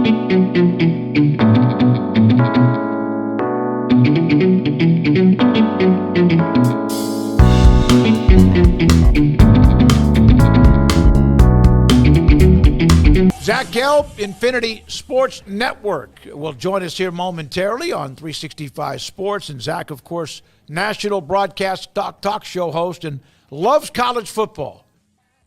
Zach Gelb, Infinity Sports Network, will join us here momentarily on 365 Sports. And Zach, of course, national broadcast talk show host and loves college football.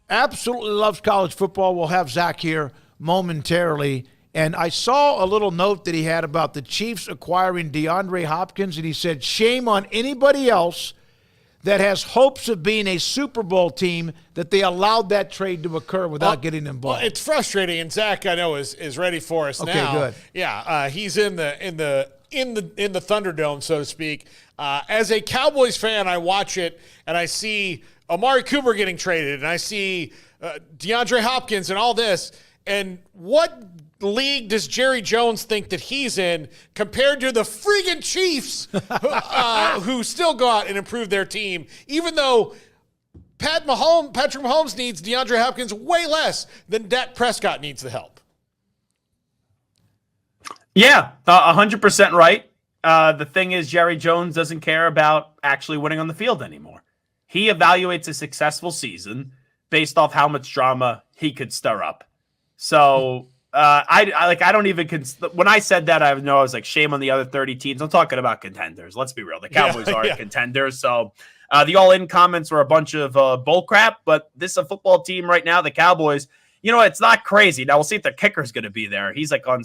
Absolutely loves college football. We'll have Zach here momentarily. And I saw a little note that he had about the Chiefs acquiring DeAndre Hopkins, and he said, shame on anybody else that has hopes of being a Super Bowl team that they allowed that trade to occur without getting involved. Well, it's frustrating, and Zach, I know, is ready for us now. Okay, good. Yeah, he's in the Thunderdome, so to speak. As a Cowboys fan, I watch it and I see Amari Cooper getting traded, and I see DeAndre Hopkins and all this. And what league does Jerry Jones think that he's in compared to the friggin' Chiefs who still go out and improve their team, even though Patrick Mahomes needs DeAndre Hopkins way less than Dak Prescott needs the help? Yeah, 100% right. The thing is, Jerry Jones doesn't care about actually winning on the field anymore. He evaluates a successful season based off how much drama he could stir up. So I don't even when I said that, I was like, shame on the other 30 teams. I'm talking about contenders. Let's be real. The Cowboys are contenders. So the all-in comments were a bunch of bull crap, but this is a football team right now. The Cowboys, it's not crazy. Now we'll see if the kicker's going to be there. He's like on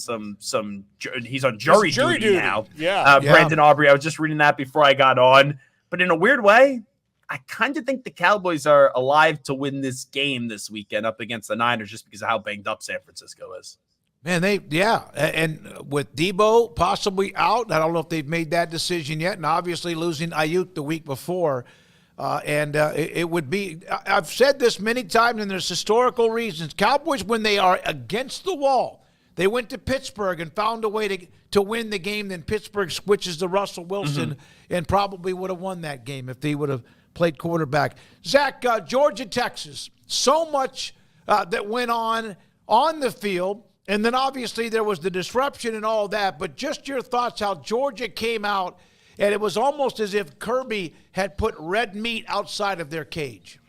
he's on jury duty now. Yeah. Brandon Aubrey. I was just reading that before I got on, but in a weird way, I kind of think the Cowboys are alive to win this game this weekend up against the Niners just because of how banged up San Francisco is. Man, and with Debo possibly out, I don't know if they've made that decision yet, and obviously losing Ayuk the week before. It would be – I've said this many times, and there's historical reasons. Cowboys, when they are against the wall, they went to Pittsburgh and found a way to win the game. Then Pittsburgh switches to Russell Wilson and probably would have won that game if he would have played quarterback. Zach, Georgia, Texas, so much that went on the field, and then obviously there was the disruption and all that, but just your thoughts how Georgia came out, and it was almost as if Kirby had put red meat outside of their cage.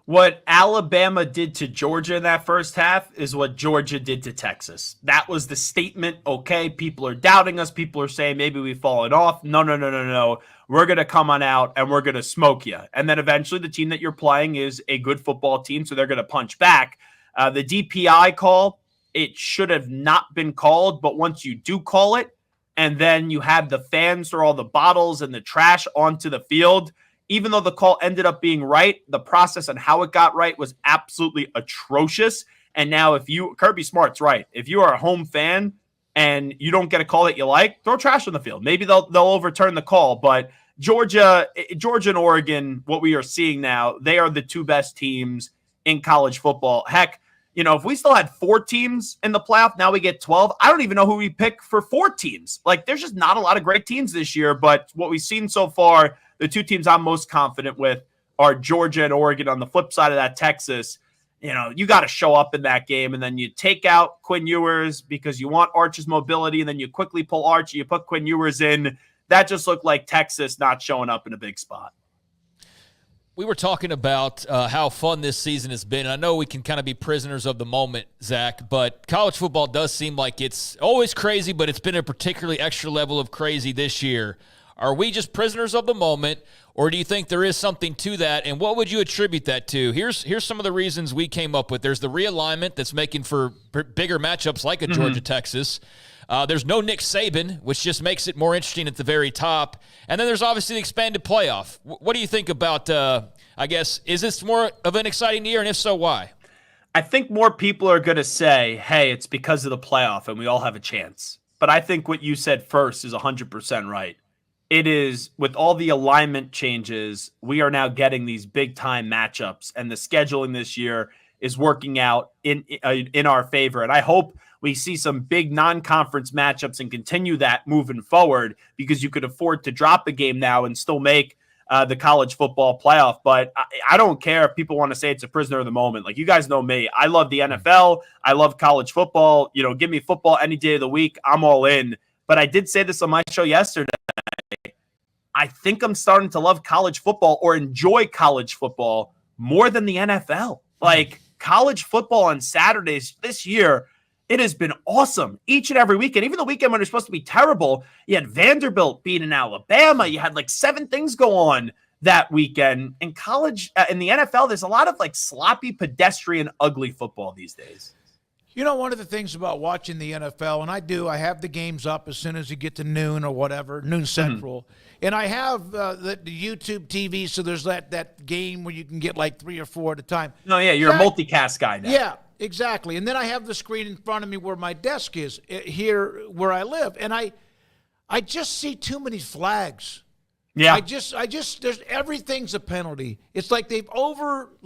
What Alabama did to Georgia in that first half is what Georgia did to Texas. That was the statement. Okay, people are doubting us. People are saying maybe we've fallen off. No. We're going to come on out and we're going to smoke you. And then eventually the team that you're playing is a good football team, so they're going to punch back. The DPI call, it should have not been called, but once you do call it, and then you have the fans throw all the bottles and the trash onto the field, even though the call ended up being right, the process and how it got right was absolutely atrocious. And now Kirby Smart's right. If you are a home fan and you don't get a call that you like, throw trash on the field. Maybe they'll overturn the call. But Georgia and Oregon, what we are seeing now, they are the two best teams in college football. Heck, if we still had 4 teams in the playoff, now we get 12. I don't even know who we pick for 4 teams. Like, there's just not a lot of great teams this year. But what we've seen so far, the 2 teams I'm most confident with are Georgia and Oregon. On the flip side of that, Texas, you got to show up in that game, and then you take out Quinn Ewers because you want Arch's mobility, and then you quickly pull Arch, you put Quinn Ewers in. That just looked like Texas not showing up in a big spot. We were talking about how fun this season has been. I know we can kind of be prisoners of the moment, Zach, but college football does seem like it's always crazy, but it's been a particularly extra level of crazy this year. Are we just prisoners of the moment, or do you think there is something to that, and what would you attribute that to? Here's some of the reasons we came up with. There's the realignment that's making for bigger matchups like a Georgia-Texas. There's no Nick Saban, which just makes it more interesting at the very top. And then there's obviously the expanded playoff. What do you think about, is this more of an exciting year, and if so, why? I think more people are going to say, hey, it's because of the playoff and we all have a chance. But I think what you said first is 100% right. It is, with all the alignment changes, we are now getting these big-time matchups, and the scheduling this year is working out in our favor. And I hope we see some big non-conference matchups and continue that moving forward, because you could afford to drop a game now and still make the college football playoff. But I don't care if people want to say it's a prisoner of the moment. Like, you guys know me. I love the NFL. I love college football. Give me football any day of the week. I'm all in. But I did say this on my show yesterday. I think I'm starting to love college football or enjoy college football more than the NFL. Like, college football on Saturdays this year, it has been awesome each and every weekend. Even the weekend when it's supposed to be terrible, you had Vanderbilt beating Alabama. You had like 7 things go on that weekend. In college, in the NFL, there's a lot of like sloppy, pedestrian, ugly football these days. One of the things about watching the NFL, and I have the games up as soon as you get to noon or whatever, noon central. And I have the YouTube TV, so there's that game where you can get like 3 or 4 at a time. No, yeah, you're a multicast guy now. Yeah, exactly. And then I have the screen in front of me where my desk is here where I live. And I just see too many flags. Yeah. I just there's everything's a penalty. It's like they've overruled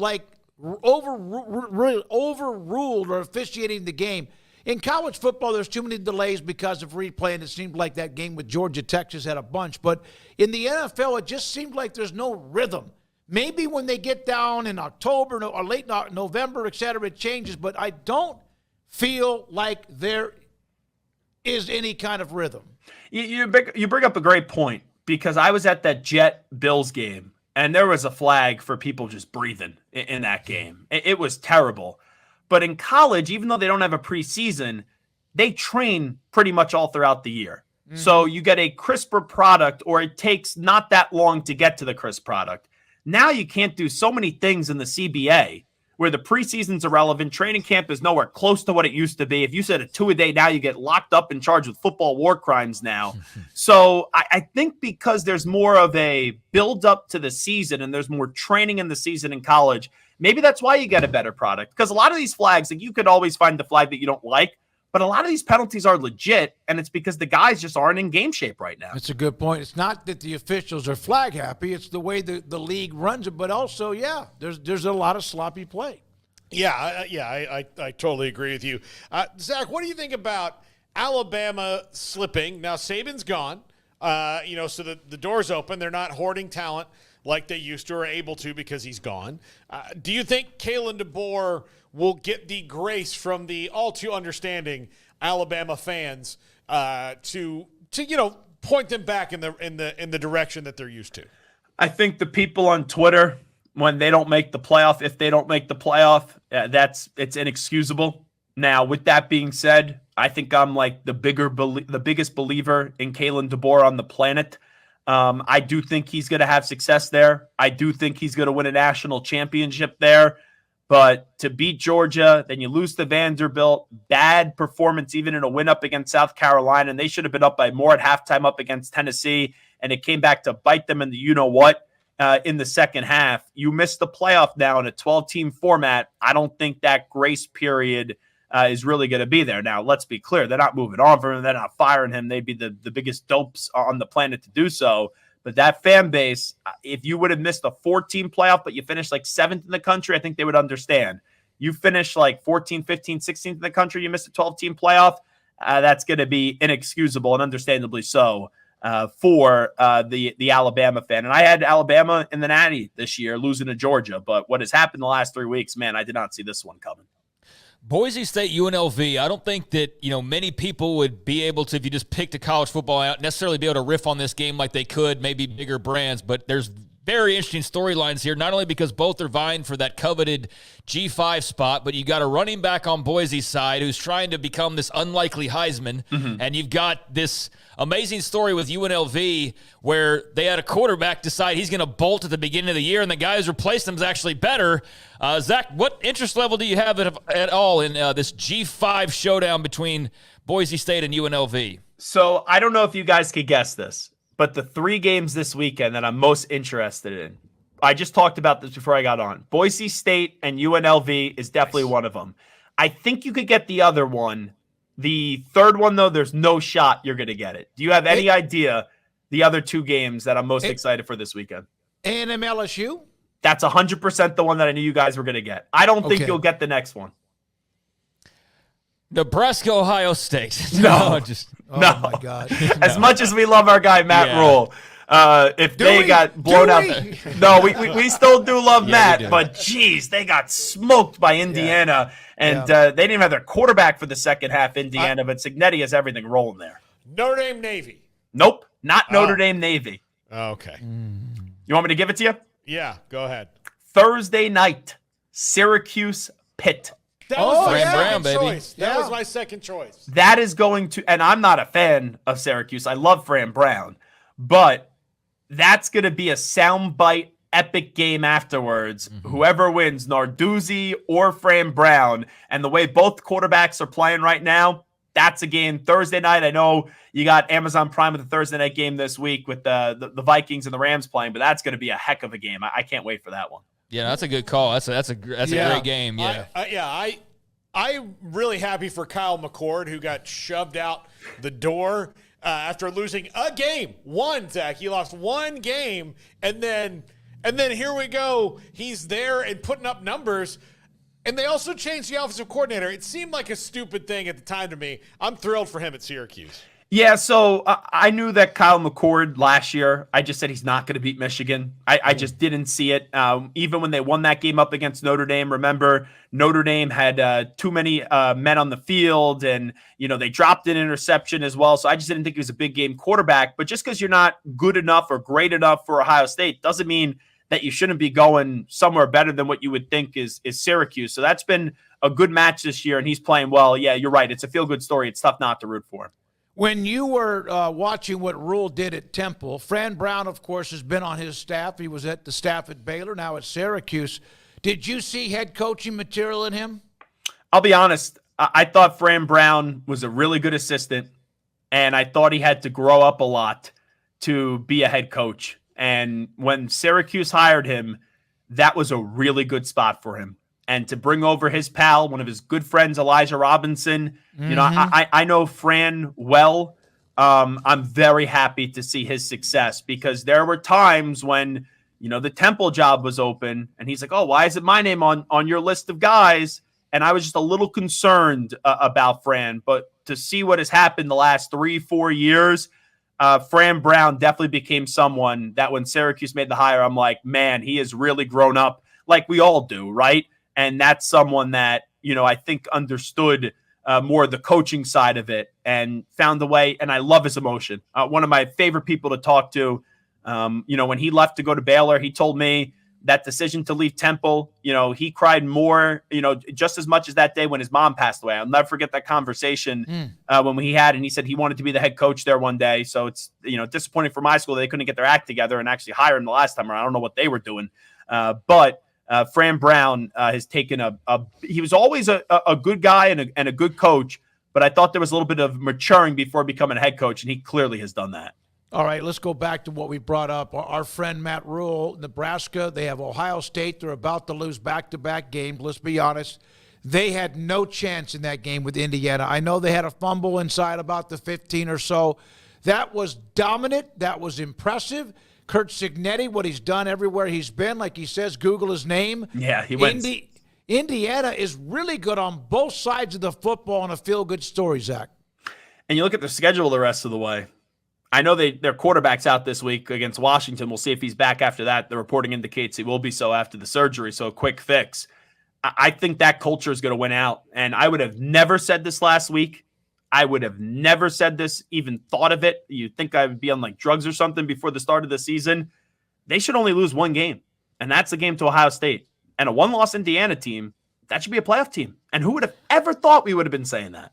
or officiating the game. In college football, there's too many delays because of replay, and it seemed like that game with Georgia, Texas had a bunch. But in the NFL, it just seemed like there's no rhythm. Maybe when they get down in October or late November, et cetera, it changes. But I don't feel like there is any kind of rhythm. You bring up a great point, because I was at that Jet-Bills game, and there was a flag for people just breathing in that game. It was terrible. But in college, even though they don't have a preseason, they train pretty much all throughout the year. Mm-hmm. So you get a crisper product, or it takes not that long to get to the crisp product. Now you can't do so many things in the CBA where the preseason's irrelevant. Training camp is nowhere close to what it used to be. If you said a 2-a-day now, you get locked up and charged with football war crimes now. So I think because there's more of a build up to the season and there's more training in the season in college, maybe that's why you get a better product. Because a lot of these flags, like, you could always find the flag that you don't like, but a lot of these penalties are legit, and it's because the guys just aren't in game shape right now. That's a good point. It's not that the officials are flag happy. It's the way the league runs it. But also, there's a lot of sloppy play. I totally agree with you. Zach, what do you think about Alabama slipping? Now, Saban's gone, so the door's open. They're not hoarding talent like they used to or able to because he's gone. Do you think Kalen DeBoer will get the grace from the all too understanding Alabama fans to point them back in the direction that they're used to? I think the people on Twitter, when they don't make the playoff, if they don't make the playoff, it's inexcusable. Now, with that being said, I think I'm like the biggest believer in Kalen DeBoer on the planet. I do think he's going to have success there. I do think he's going to win a national championship there. But to beat Georgia, then you lose to Vanderbilt, bad performance even in a win up against South Carolina, and they should have been up by more at halftime up against Tennessee, and it came back to bite them in the you-know-what in the second half. You missed the playoff now in a 12-team format. I don't think that grace period is really going to be there. Now, let's be clear. They're not moving on from him. They're not firing him. They'd be the biggest dopes on the planet to do so. But that fan base, if you would have missed a 14 playoff, but you finished like 7th in the country, I think they would understand. You finished like 14, 15, 16th in the country, you missed a 12-team playoff, that's going to be inexcusable, and understandably so, for the Alabama fan. And I had Alabama in the Natty this year, losing to Georgia. But what has happened the last 3 weeks, man, I did not see this one coming. Boise State, UNLV, I don't think that, many people would be able to, if you just picked a college football out, necessarily be able to riff on this game like they could, maybe bigger brands, but there's very interesting storylines here, not only because both are vying for that coveted G5 spot, but you got a running back on Boise's side who's trying to become this unlikely Heisman, and you've got this amazing story with UNLV where they had a quarterback decide he's going to bolt at the beginning of the year, and the guy who's replaced him is actually better. Zach, what interest level do you have at all in this G5 showdown between Boise State and UNLV? So I don't know if you guys could guess this, but the 3 games this weekend that I'm most interested in, I just talked about this before I got on. Boise State and UNLV is definitely one of them. I think you could get the other one. The third one, though, there's no shot you're going to get it. Do you have any idea the other 2 games that I'm most excited for this weekend? A&M LSU? That's 100% the one that I knew you guys were going to get. I don't think you'll get the next one. Nebraska, Ohio State. No. Oh, my God. As much as we love our guy, Matt Rule, if they got blown out. No, we still do love Matt, but geez, they got smoked by Indiana, and they didn't even have their quarterback for the second half, Indiana, but Cignetti has everything rolling there. Notre Dame Navy. Nope, not Notre Dame Navy. Okay. You want me to give it to you? Yeah, go ahead. Thursday night, Syracuse Pitt. That was my Fran second Brown, baby. choice. That was my second choice. That is going to, and I'm not a fan of Syracuse. I love Fran Brown, but that's going to be a soundbite epic game afterwards. Whoever wins, Narduzzi or Fran Brown, and the way both quarterbacks are playing right now, that's a game Thursday night. I know you got Amazon Prime with the Thursday night game this week with the Vikings and the Rams playing, but that's going to be a heck of a game. I can't wait for that one. Yeah, that's a good call. That's a great game. Yeah, I'm really happy for Kyle McCord, who got shoved out the door after losing a game. Zach, he lost one game, and then here we go. He's there and putting up numbers. And they also changed the offensive coordinator. It seemed like a stupid thing at the time to me. I'm thrilled for him at Syracuse. Yeah, so I knew that Kyle McCord last year. I just said he's not going to beat Michigan. I just didn't see it. Even when they won that game up against Notre Dame, remember, Notre Dame had too many men on the field, and they dropped an interception as well. So I just didn't think he was a big game quarterback. But just because you're not good enough or great enough for Ohio State doesn't mean that you shouldn't be going somewhere better than what you would think is Syracuse. So that's been a good match this year, and he's playing well. Yeah, you're right. It's a feel-good story. It's tough not to root for him. When you were watching what Rule did at Temple, Fran Brown, of course, has been on his staff. He was at the staff at Baylor, now at Syracuse. Did you see head coaching material in him? I'll be honest. I thought Fran Brown was a really good assistant, and I thought he had to grow up a lot to be a head coach. And when Syracuse hired him, that was a really good spot for him. And to bring over his pal, one of his good friends, Elijah Robinson, I know Fran well. I'm very happy to see his success, because there were times when, the Temple job was open and he's like, oh, why is it my name on your list of guys? And I was just a little concerned about Fran. But to see what has happened the last 3-4 years, Fran Brown definitely became someone that when Syracuse made the hire, I'm like, man, he has really grown up like we all do, right? And that's someone that, I think understood more the coaching side of it and found a way. And I love his emotion. One of my favorite people to talk to, when he left to go to Baylor, he told me that decision to leave Temple, he cried more, just as much as that day when his mom passed away. I'll never forget that conversation when we had, and he said he wanted to be the head coach there one day. So it's, disappointing for my school. They couldn't get their act together and actually hire him the last time around. I don't know what they were doing. But Fran Brown has taken he was always a good guy and a good coach, but I thought there was a little bit of maturing before becoming a head coach, and he clearly has done that. All right, let's go back to what we brought up. Our friend Matt Rule, Nebraska, they have Ohio State. They're about to lose back-to-back games. Let's be honest. They had no chance in that game with Indiana. I know they had a fumble inside about the 15 or so. That was dominant. That was impressive. Kurt Cignetti, what he's done everywhere he's been, like he says, Google his name. Yeah, he wins. Indiana is really good on both sides of the football and a feel-good story, Zach. And you look at their schedule the rest of the way. I know their quarterback's out this week against Washington. We'll see if he's back after that. The reporting indicates he will be so after the surgery, so a quick fix. I think that culture is going to win out. And I would have never said this last week. I would have never said this, even thought of it. You'd think I would be on like drugs or something before the start of the season. They should only lose one game, and that's the game to Ohio State. And a one-loss Indiana team, that should be a playoff team. And who would have ever thought we would have been saying that?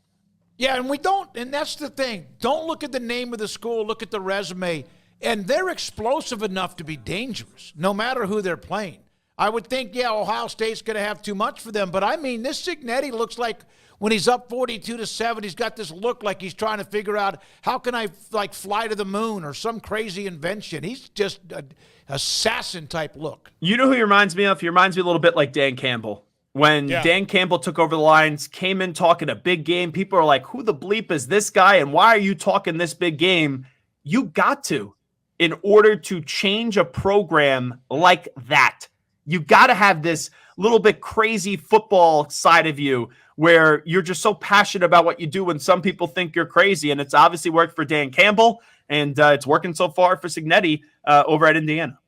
Yeah, and we don't, and that's the thing. Don't look at the name of the school, look at the resume. And they're explosive enough to be dangerous, no matter who they're playing. I would think, Ohio State's going to have too much for them. But, I mean, this Cignetti looks like when he's up 42-7, he's got this look like he's trying to figure out, how can I, fly to the moon or some crazy invention. He's just an assassin-type look. You know who he reminds me of? He reminds me a little bit like Dan Campbell. When Dan Campbell took over the Lions, came in talking a big game, people are like, who the bleep is this guy, and why are you talking this big game? You got to, in order to change a program like that. You got to have this little bit crazy football side of you where you're just so passionate about what you do and some people think you're crazy. And it's obviously worked for Dan Campbell, and it's working so far for Cignetti over at Indiana.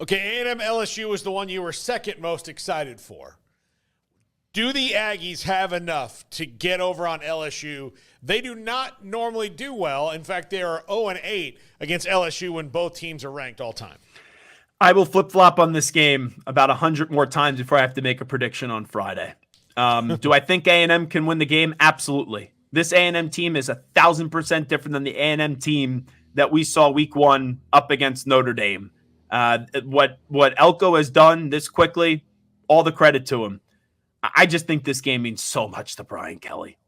Okay, A&M LSU was the one you were second most excited for. Do the Aggies have enough to get over on LSU? They do not normally do well. In fact, they are 0-8 against LSU when both teams are ranked all time. I will flip-flop on this game about 100 more times before I have to make a prediction on Friday. Do I think A&M can win the game? Absolutely. This A&M team is 1,000% different than the A&M team that we saw week 1 up against Notre Dame. What Elko has done this quickly, all the credit to him. I just think this game means so much to Brian Kelly.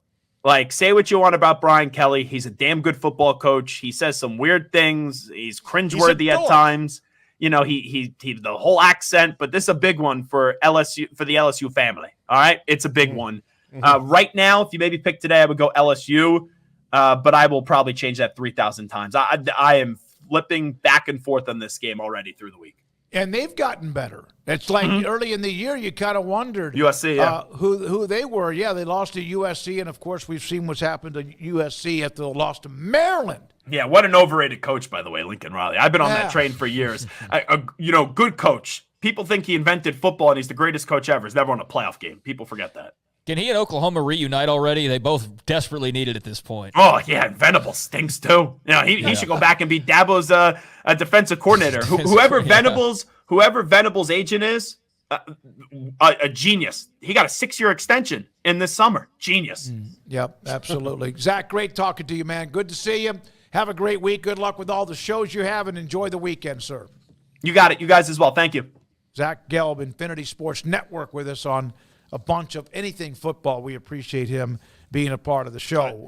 Like, say what you want about Brian Kelly. He's a damn good football coach. He says some weird things. He's cringeworthy at times. You know, he the whole accent, but this is a big one for LSU, for the LSU family. All right. It's a big one. Right now, if you maybe pick today, I would go LSU, but I will probably change that 3,000 times. I am flipping back and forth on this game already through the week. And they've gotten better. It's like early in the year, you kind of wondered USC, who they were. Yeah, they lost to USC, and of course, we've seen what's happened to USC after they lost to Maryland. Yeah, what an overrated coach, by the way, Lincoln Riley. I've been on that train for years. Good coach. People think he invented football and he's the greatest coach ever. He's never won a playoff game. People forget that. Can he and Oklahoma reunite already? They both desperately need it at this point. Oh, yeah, and Venables stinks too. You know, he should go back and be Dabo's a defensive coordinator. Whoever Venables' agent is, a genius. He got a 6-year extension in this summer. Genius. Yep, absolutely. Zach, great talking to you, man. Good to see you. Have a great week. Good luck with all the shows you have, and enjoy the weekend, sir. You got it. You guys as well. Thank you. Zach Gelb, Infinity Sports Network, with us on a bunch of anything football. We appreciate him being a part of the show.